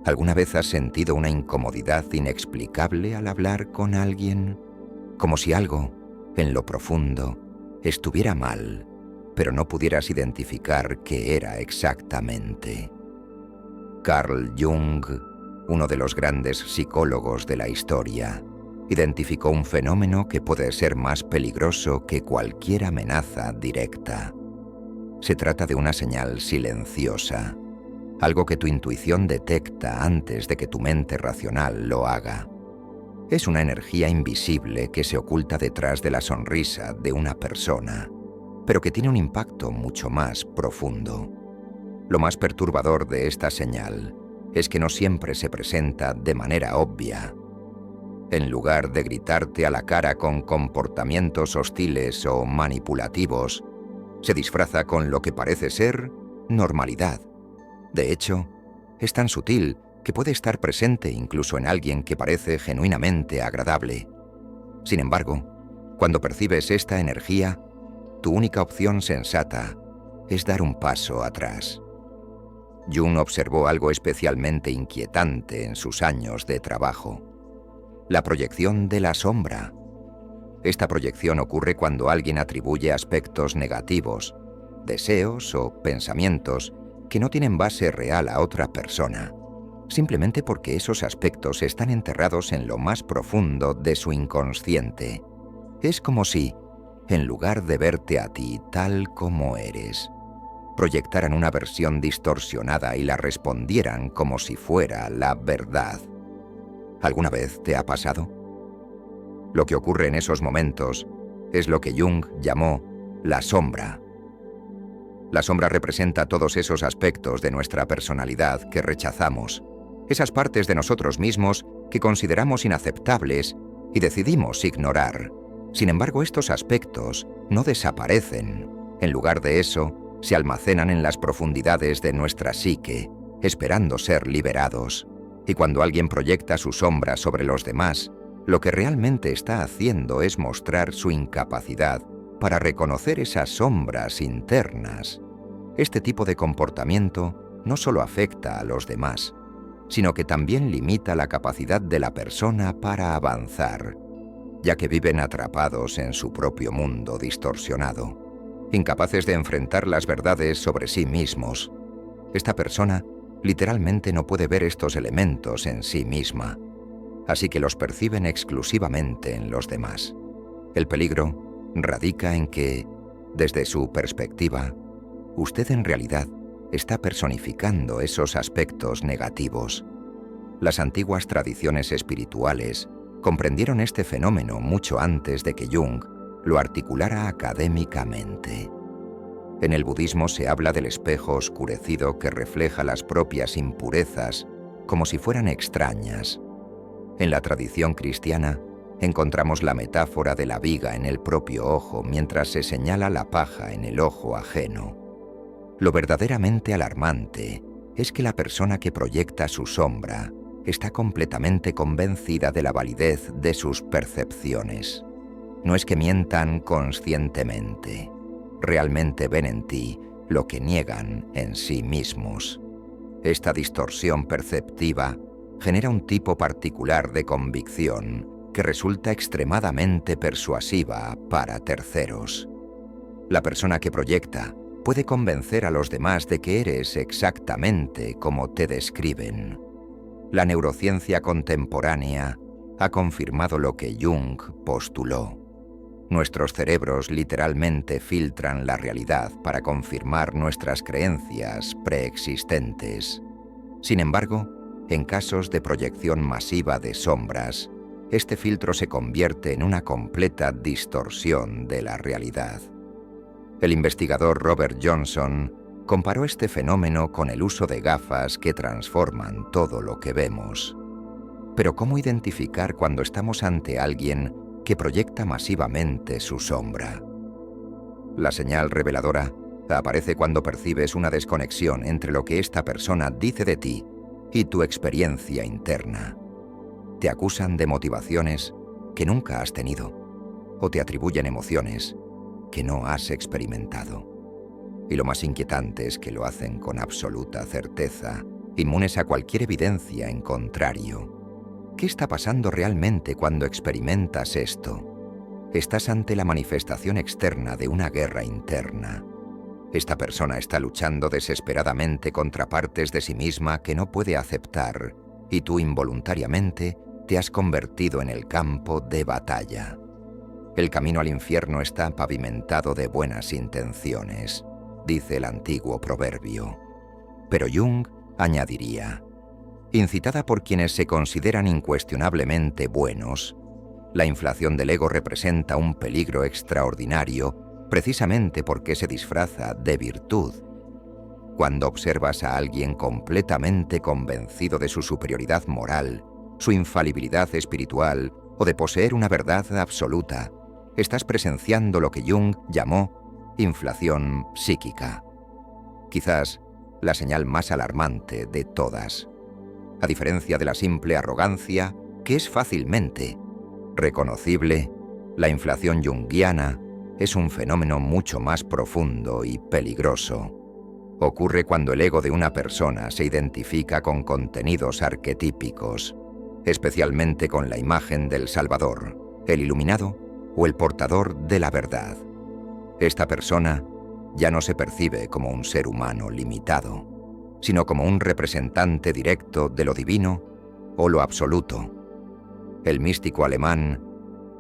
¿Alguna vez has sentido una incomodidad inexplicable al hablar con alguien? Como si algo, en lo profundo, estuviera mal, pero no pudieras identificar qué era exactamente. Carl Jung, uno de los grandes psicólogos de la historia, identificó un fenómeno que puede ser más peligroso que cualquier amenaza directa. Se trata de una señal silenciosa, algo que tu intuición detecta antes de que tu mente racional lo haga. Es una energía invisible que se oculta detrás de la sonrisa de una persona, pero que tiene un impacto mucho más profundo. Lo más perturbador de esta señal es que no siempre se presenta de manera obvia. En lugar de gritarte a la cara con comportamientos hostiles o manipulativos, se disfraza con lo que parece ser normalidad. De hecho, es tan sutil que puede estar presente incluso en alguien que parece genuinamente agradable. Sin embargo, cuando percibes esta energía, tu única opción sensata es dar un paso atrás. Jung observó algo especialmente inquietante en sus años de trabajo: la proyección de la sombra. Esta proyección ocurre cuando alguien atribuye aspectos negativos, deseos o pensamientos que no tienen base real a otra persona, simplemente porque esos aspectos están enterrados en lo más profundo de su inconsciente. Es como si, en lugar de verte a ti tal como eres, proyectaran una versión distorsionada y la respondieran como si fuera la verdad. ¿Alguna vez te ha pasado? Lo que ocurre en esos momentos es lo que Jung llamó la sombra. La sombra representa todos esos aspectos de nuestra personalidad que rechazamos, esas partes de nosotros mismos que consideramos inaceptables y decidimos ignorar. Sin embargo, estos aspectos no desaparecen. En lugar de eso, se almacenan en las profundidades de nuestra psique, esperando ser liberados. Y cuando alguien proyecta su sombra sobre los demás, lo que realmente está haciendo es mostrar su incapacidad para reconocer esas sombras internas. Este tipo de comportamiento no solo afecta a los demás, sino que también limita la capacidad de la persona para avanzar, ya que viven atrapados en su propio mundo distorsionado, incapaces de enfrentar las verdades sobre sí mismos. Esta persona literalmente no puede ver estos elementos en sí misma, así que los perciben exclusivamente en los demás. El peligro radica en que, desde su perspectiva, usted en realidad está personificando esos aspectos negativos. Las antiguas tradiciones espirituales comprendieron este fenómeno mucho antes de que Jung lo articulara académicamente. En el budismo se habla del espejo oscurecido que refleja las propias impurezas como si fueran extrañas. En la tradición cristiana encontramos la metáfora de la viga en el propio ojo mientras se señala la paja en el ojo ajeno. Lo verdaderamente alarmante es que la persona que proyecta su sombra está completamente convencida de la validez de sus percepciones. No es que mientan conscientemente, realmente ven en ti lo que niegan en sí mismos. Esta distorsión perceptiva genera un tipo particular de convicción que resulta extremadamente persuasiva para terceros. La persona que proyecta puede convencer a los demás de que eres exactamente como te describen. La neurociencia contemporánea ha confirmado lo que Jung postuló. Nuestros cerebros literalmente filtran la realidad para confirmar nuestras creencias preexistentes. Sin embargo, en casos de proyección masiva de sombras, este filtro se convierte en una completa distorsión de la realidad. El investigador Robert Johnson comparó este fenómeno con el uso de gafas que transforman todo lo que vemos. Pero ¿cómo identificar cuando estamos ante alguien que proyecta masivamente su sombra? La señal reveladora aparece cuando percibes una desconexión entre lo que esta persona dice de ti y tu experiencia interna. Te acusan de motivaciones que nunca has tenido, o te atribuyen emociones que no has experimentado. Y lo más inquietante es que lo hacen con absoluta certeza inmunes a cualquier evidencia en contrario. ¿Qué está pasando realmente cuando experimentas esto? Estás ante la manifestación externa de una guerra interna. Esta persona está luchando desesperadamente contra partes de sí misma que no puede aceptar, y tú involuntariamente te has convertido en el campo de batalla. El camino al infierno está pavimentado de buenas intenciones, dice el antiguo proverbio. Pero Jung añadiría: incitada por quienes se consideran incuestionablemente buenos, la inflación del ego representa un peligro extraordinario precisamente porque se disfraza de virtud. Cuando observas a alguien completamente convencido de su superioridad moral, su infalibilidad espiritual o de poseer una verdad absoluta, estás presenciando lo que Jung llamó inflación psíquica. Quizás la señal más alarmante de todas. A diferencia de la simple arrogancia, que es fácilmente reconocible, la inflación junguiana es un fenómeno mucho más profundo y peligroso. Ocurre cuando el ego de una persona se identifica con contenidos arquetípicos, especialmente con la imagen del Salvador, el iluminado o el portador de la verdad. Esta persona ya no se percibe como un ser humano limitado, sino como un representante directo de lo divino o lo absoluto. El místico alemán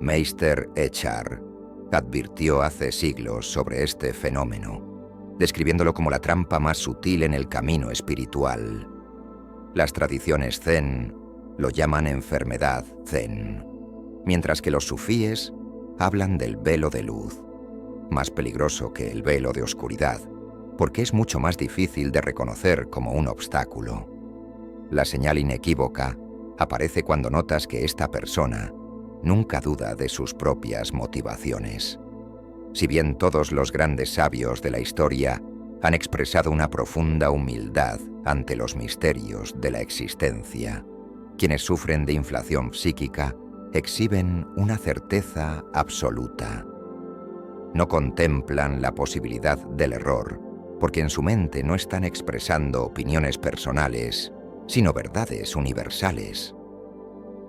Meister Eckhart advirtió hace siglos sobre este fenómeno, describiéndolo como la trampa más sutil en el camino espiritual. Las tradiciones zen lo llaman enfermedad zen, mientras que los sufíes hablan del velo de luz, más peligroso que el velo de oscuridad, porque es mucho más difícil de reconocer como un obstáculo. La señal inequívoca aparece cuando notas que esta persona nunca duda de sus propias motivaciones. Si bien todos los grandes sabios de la historia han expresado una profunda humildad ante los misterios de la existencia, quienes sufren de inflación psíquica exhiben una certeza absoluta. No contemplan la posibilidad del error, porque en su mente no están expresando opiniones personales, sino verdades universales.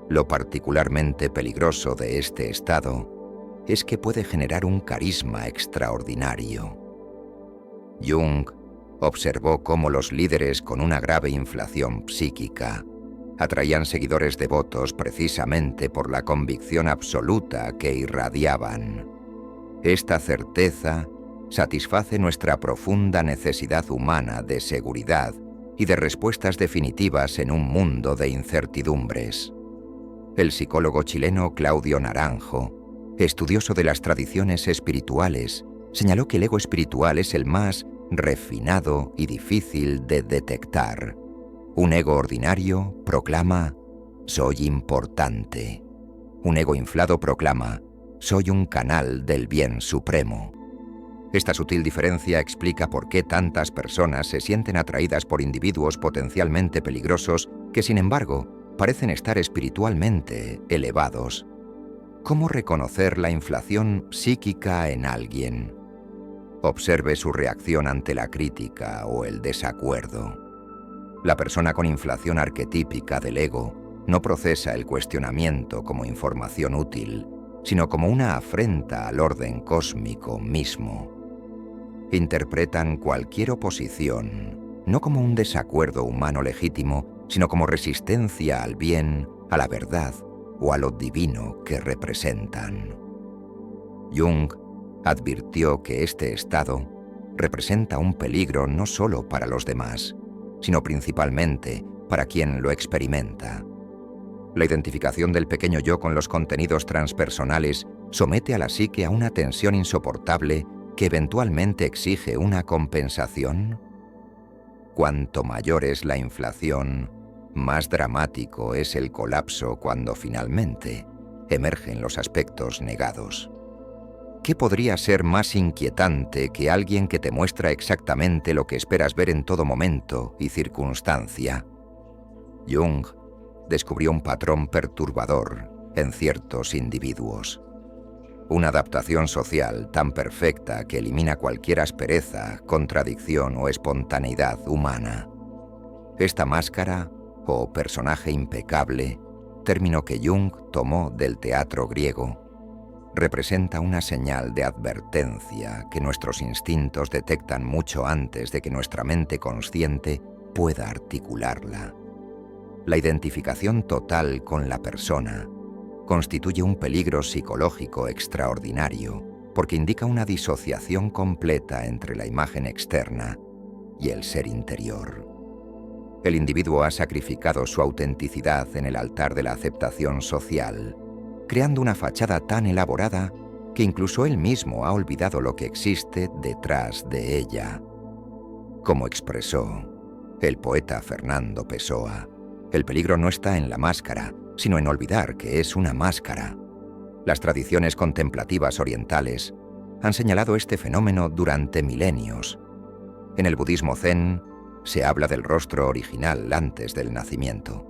Lo particularmente peligroso de este estado es que puede generar un carisma extraordinario. Jung observó cómo los líderes con una grave inflación psíquica atraían seguidores devotos precisamente por la convicción absoluta que irradiaban. Esta certeza satisface nuestra profunda necesidad humana de seguridad y de respuestas definitivas en un mundo de incertidumbres. El psicólogo chileno Claudio Naranjo, estudioso de las tradiciones espirituales, señaló que el ego espiritual es el más refinado y difícil de detectar. Un ego ordinario proclama: soy importante. Un ego inflado proclama: soy un canal del bien supremo. Esta sutil diferencia explica por qué tantas personas se sienten atraídas por individuos potencialmente peligrosos que, sin embargo, parecen estar espiritualmente elevados. ¿Cómo reconocer la inflación psíquica en alguien? Observe su reacción ante la crítica o el desacuerdo. La persona con inflación arquetípica del ego no procesa el cuestionamiento como información útil, sino como una afrenta al orden cósmico mismo. Interpretan cualquier oposición no como un desacuerdo humano legítimo, sino como resistencia al bien, a la verdad o a lo divino que representan. Jung advirtió que este estado representa un peligro no solo para los demás, sino principalmente para quien lo experimenta. La identificación del pequeño yo con los contenidos transpersonales somete a la psique a una tensión insoportable que eventualmente exige una compensación. Cuanto mayor es la inflación, más dramático es el colapso cuando finalmente emergen los aspectos negados. ¿Qué podría ser más inquietante que alguien que te muestra exactamente lo que esperas ver en todo momento y circunstancia? Jung descubrió un patrón perturbador en ciertos individuos. Una adaptación social tan perfecta que elimina cualquier aspereza, contradicción o espontaneidad humana. Esta máscara, o personaje impecable, término que Jung tomó del teatro griego, representa una señal de advertencia que nuestros instintos detectan mucho antes de que nuestra mente consciente pueda articularla. La identificación total con la persona constituye un peligro psicológico extraordinario porque indica una disociación completa entre la imagen externa y el ser interior. El individuo ha sacrificado su autenticidad en el altar de la aceptación social, creando una fachada tan elaborada que incluso él mismo ha olvidado lo que existe detrás de ella. Como expresó el poeta Fernando Pessoa, el peligro no está en la máscara, sino en olvidar que es una máscara. Las tradiciones contemplativas orientales han señalado este fenómeno durante milenios. En el budismo zen se habla del rostro original antes del nacimiento.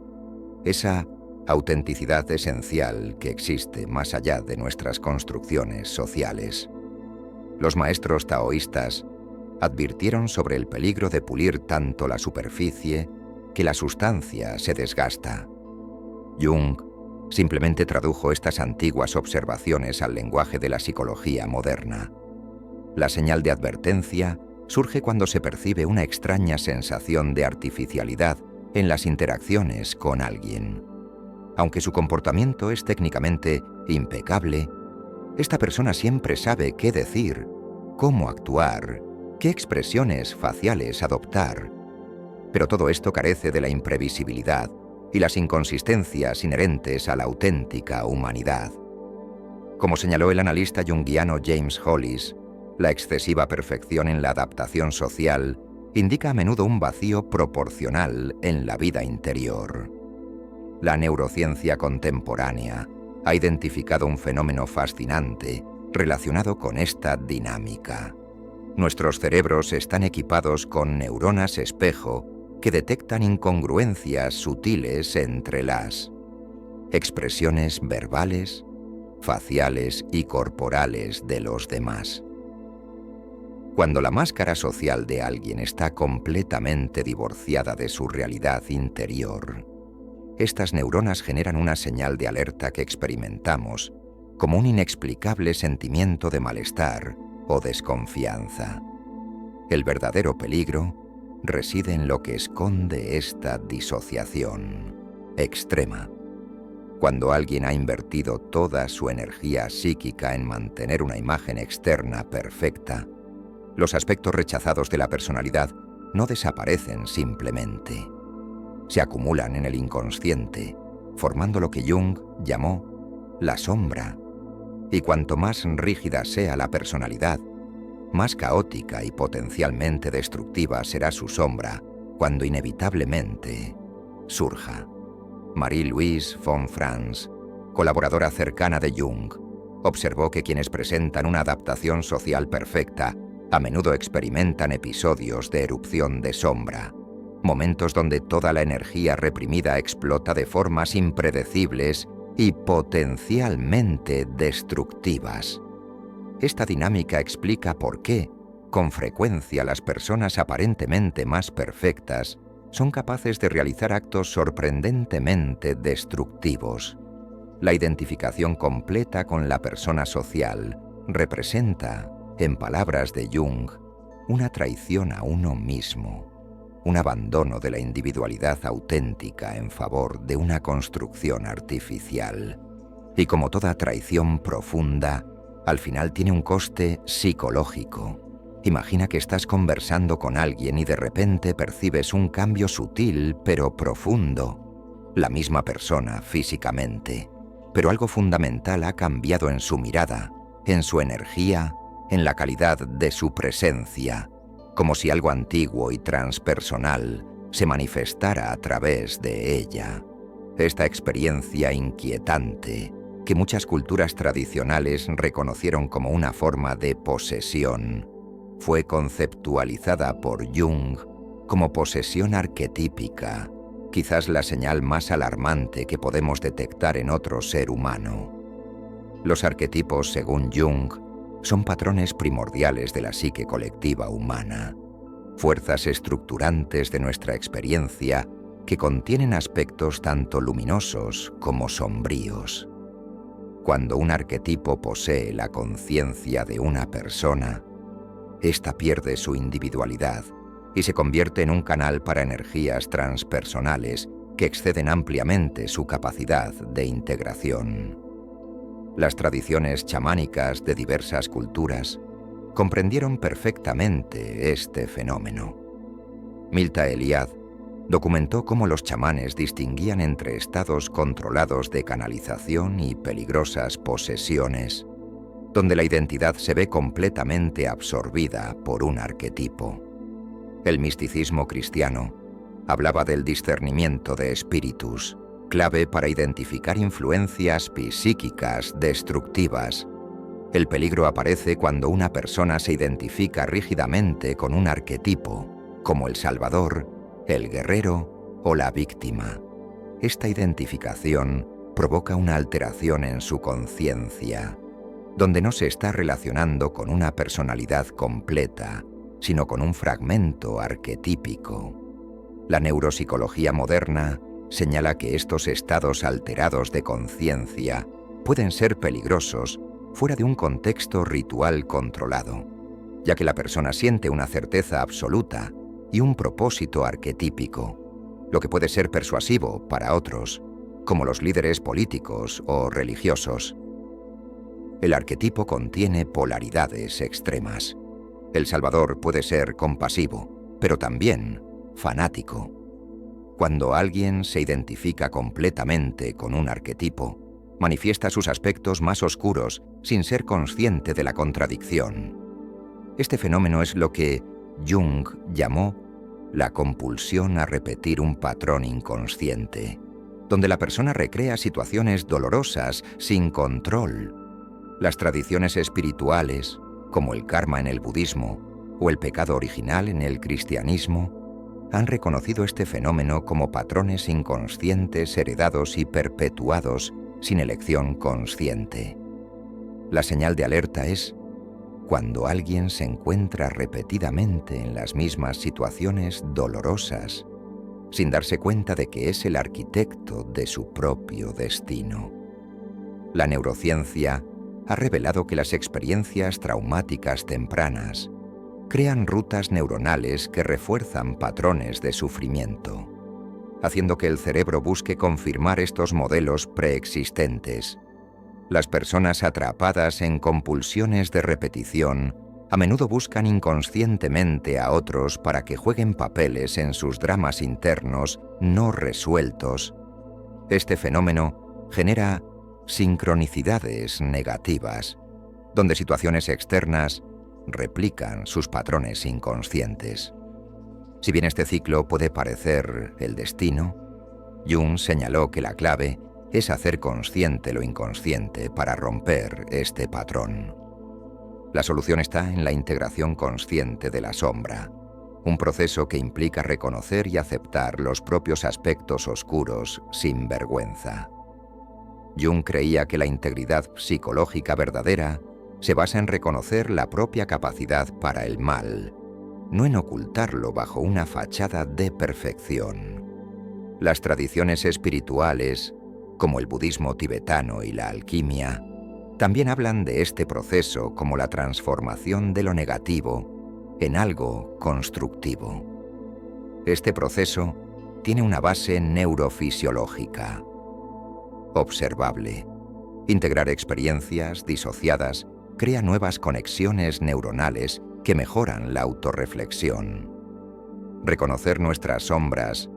Esa autenticidad esencial que existe más allá de nuestras construcciones sociales. Los maestros taoístas advirtieron sobre el peligro de pulir tanto la superficie que la sustancia se desgasta. Jung simplemente tradujo estas antiguas observaciones al lenguaje de la psicología moderna. La señal de advertencia surge cuando se percibe una extraña sensación de artificialidad en las interacciones con alguien. Aunque su comportamiento es técnicamente impecable, esta persona siempre sabe qué decir, cómo actuar, qué expresiones faciales adoptar. Pero todo esto carece de la imprevisibilidad y las inconsistencias inherentes a la auténtica humanidad. Como señaló el analista junguiano James Hollis, la excesiva perfección en la adaptación social indica a menudo un vacío proporcional en la vida interior. La neurociencia contemporánea ha identificado un fenómeno fascinante relacionado con esta dinámica. Nuestros cerebros están equipados con neuronas espejo que detectan incongruencias sutiles entre las expresiones verbales, faciales y corporales de los demás. Cuando la máscara social de alguien está completamente divorciada de su realidad interior, estas neuronas generan una señal de alerta que experimentamos como un inexplicable sentimiento de malestar o desconfianza. El verdadero peligro reside en lo que esconde esta disociación extrema. Cuando alguien ha invertido toda su energía psíquica en mantener una imagen externa perfecta, los aspectos rechazados de la personalidad no desaparecen simplemente. Se acumulan en el inconsciente, formando lo que Jung llamó la sombra. Y cuanto más rígida sea la personalidad, más caótica y potencialmente destructiva será su sombra cuando inevitablemente surja. Marie-Louise von Franz, colaboradora cercana de Jung, observó que quienes presentan una adaptación social perfecta a menudo experimentan episodios de erupción de sombra, momentos donde toda la energía reprimida explota de formas impredecibles y potencialmente destructivas. Esta dinámica explica por qué, con frecuencia, las personas aparentemente más perfectas son capaces de realizar actos sorprendentemente destructivos. La identificación completa con la persona social representa, en palabras de Jung, una traición a uno mismo, un abandono de la individualidad auténtica en favor de una construcción artificial. Y como toda traición profunda, al final tiene un coste psicológico. Imagina que estás conversando con alguien y de repente percibes un cambio sutil pero profundo. La misma persona físicamente, pero algo fundamental ha cambiado en su mirada, en su energía, en la calidad de su presencia, como si algo antiguo y transpersonal se manifestara a través de ella. Esta experiencia inquietante, que muchas culturas tradicionales reconocieron como una forma de posesión, fue conceptualizada por Jung como posesión arquetípica, quizás la señal más alarmante que podemos detectar en otro ser humano. Los arquetipos, según Jung, son patrones primordiales de la psique colectiva humana. fuerzas estructurantes de nuestra experiencia que contienen aspectos tanto luminosos como sombríos. Cuando un arquetipo posee la conciencia de una persona, ésta pierde su individualidad y se convierte en un canal para energías transpersonales que exceden ampliamente su capacidad de integración. Las tradiciones chamánicas de diversas culturas comprendieron perfectamente este fenómeno. Milta Eliade documentó cómo los chamanes distinguían entre estados controlados de canalización y peligrosas posesiones, donde la identidad se ve completamente absorbida por un arquetipo. El misticismo cristiano hablaba del discernimiento de espíritus, clave para identificar influencias psíquicas destructivas. El peligro aparece cuando una persona se identifica rígidamente con un arquetipo, como el salvador, el guerrero o la víctima. Esta identificación provoca una alteración en su conciencia, donde no se está relacionando con una personalidad completa, sino con un fragmento arquetípico. La neuropsicología moderna señala que estos estados alterados de conciencia pueden ser peligrosos fuera de un contexto ritual controlado, ya que la persona siente una certeza absoluta y un propósito arquetípico, lo que puede ser persuasivo para otros, como los líderes políticos o religiosos. El arquetipo contiene polaridades extremas. El salvador puede ser compasivo, pero también fanático. Cuando alguien se identifica completamente con un arquetipo, manifiesta sus aspectos más oscuros sin ser consciente de la contradicción. Este fenómeno es lo que Jung llamó la compulsión a repetir un patrón inconsciente, donde la persona recrea situaciones dolorosas sin control. Las tradiciones espirituales, como el karma en el budismo o el pecado original en el cristianismo, han reconocido este fenómeno como patrones inconscientes heredados y perpetuados sin elección consciente. La señal de alerta es cuando alguien se encuentra repetidamente en las mismas situaciones dolorosas, sin darse cuenta de que es el arquitecto de su propio destino. La neurociencia ha revelado que las experiencias traumáticas tempranas crean rutas neuronales que refuerzan patrones de sufrimiento, haciendo que el cerebro busque confirmar estos modelos preexistentes. Las personas atrapadas en compulsiones de repetición a menudo buscan inconscientemente a otros para que jueguen papeles en sus dramas internos no resueltos. Este fenómeno genera sincronicidades negativas, donde situaciones externas replican sus patrones inconscientes. Si bien este ciclo puede parecer el destino, Jung señaló que la clave es hacer consciente lo inconsciente para romper este patrón. La solución está en la integración consciente de la sombra, un proceso que implica reconocer y aceptar los propios aspectos oscuros sin vergüenza. Jung creía que la integridad psicológica verdadera se basa en reconocer la propia capacidad para el mal, no en ocultarlo bajo una fachada de perfección. Las tradiciones espirituales, como el budismo tibetano y la alquimia, también hablan de este proceso como la transformación de lo negativo en algo constructivo. Este proceso tiene una base neurofisiológica, observable. Integrar experiencias disociadas crea nuevas conexiones neuronales que mejoran la autorreflexión. Reconocer nuestras sombras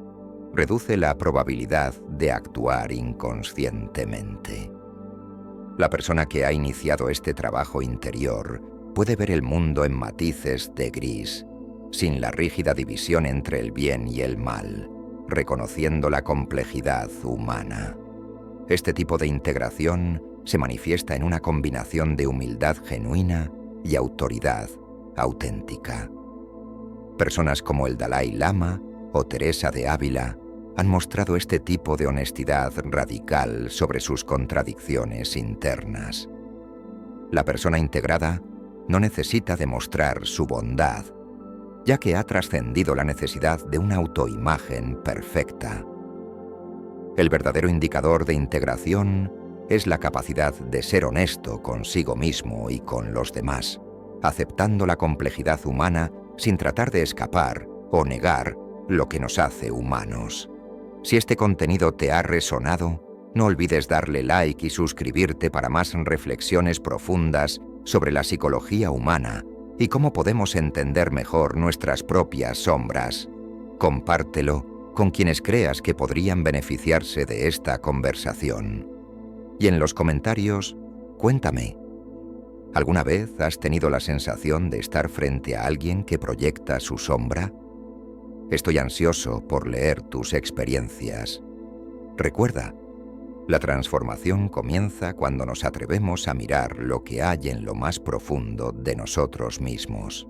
reduce la probabilidad de actuar inconscientemente. La persona que ha iniciado este trabajo interior puede ver el mundo en matices de gris, sin la rígida división entre el bien y el mal, reconociendo la complejidad humana. Este tipo de integración se manifiesta en una combinación de humildad genuina y autoridad auténtica. Personas como el Dalai Lama o Teresa de Ávila han mostrado este tipo de honestidad radical sobre sus contradicciones internas. La persona integrada no necesita demostrar su bondad, ya que ha trascendido la necesidad de una autoimagen perfecta. El verdadero indicador de integración es la capacidad de ser honesto consigo mismo y con los demás, aceptando la complejidad humana sin tratar de escapar o negar lo que nos hace humanos. Si este contenido te ha resonado, no olvides darle like y suscribirte para más reflexiones profundas sobre la psicología humana y cómo podemos entender mejor nuestras propias sombras. Compártelo con quienes creas que podrían beneficiarse de esta conversación. Y en los comentarios, cuéntame, ¿alguna vez has tenido la sensación de estar frente a alguien que proyecta su sombra? Estoy ansioso por leer tus experiencias. Recuerda, la transformación comienza cuando nos atrevemos a mirar lo que hay en lo más profundo de nosotros mismos.